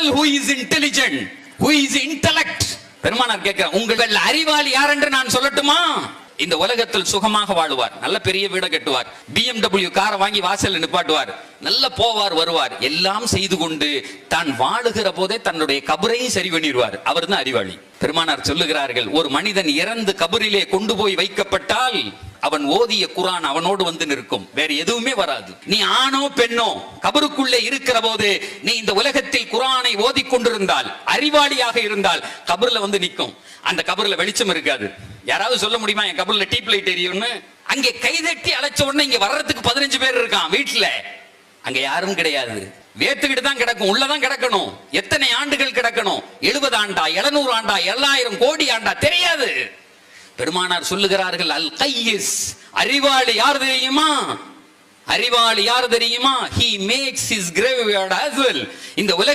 people who is intelligent, who is intellect. பெருமானார் கேட்கிறார், உங்கள் அறிவாளி யார் என்று நான் சொல்லட்டுமா? இந்த உலகத்தில் சுகமாக வாழுவார், நல்ல பெரிய வீட கட்டுவார், BMW காரை வாங்கி வாசல்ல நிப்பாட்டுவார், நல்ல போவார் வருவார், எல்லாம் செய்து கொண்டு தான் வாழுகிற போதே தன்னுடைய கபரையும் சரி பண்ணிடுவார். அவர் தான் அறிவாளி. பெருமானார் சொல்லுகிறார்கள், ஒரு மனிதன் இறந்து கபரிலே கொண்டு போய் வைக்கப்பட்டால் அவன் ஓதிய குர்ஆன் அவனோடு வந்து நிற்கும், வேற எதுவுமே வராது. நீ ஆணோ பெண்ணோ கபருக்குள்ளே இருக்கிற போது நீ இந்த உலகத்தில் குர்ஆனை ஓதி கொண்டிருந்தால், அறிவாளியாக இருந்தால், கபர்ல வந்து நிற்கும். அந்த கபர்ல வெளிச்சம் இருக்காது. யாராவது சொல்ல முடியுமா என் கபர்ல டீப் லைட் எரியும்னு? அங்கே கைதட்டி அழைச்ச உடனே இங்க வர்றதுக்கு 15 பேர் இருக்கான் வீட்டுல. அங்க யாரும் கிடையாது, வேத்துக்கிட்டு தான் கிடக்கும், உள்ளதான் கிடக்கணும். எத்தனை ஆண்டுகள் கிடக்கணும்? 70 ஆண்டா, 700 ஆண்டா, 7000 கோடி ஆண்டா தெரியாது. பெருமானார் சொல்லுகிறார்கள், அல் கையிஸ், அறிவாளி யார் தெரியுமா? அறிவாளி யார் தெரியுமா? He makes his graveyard as well. இந்த உலக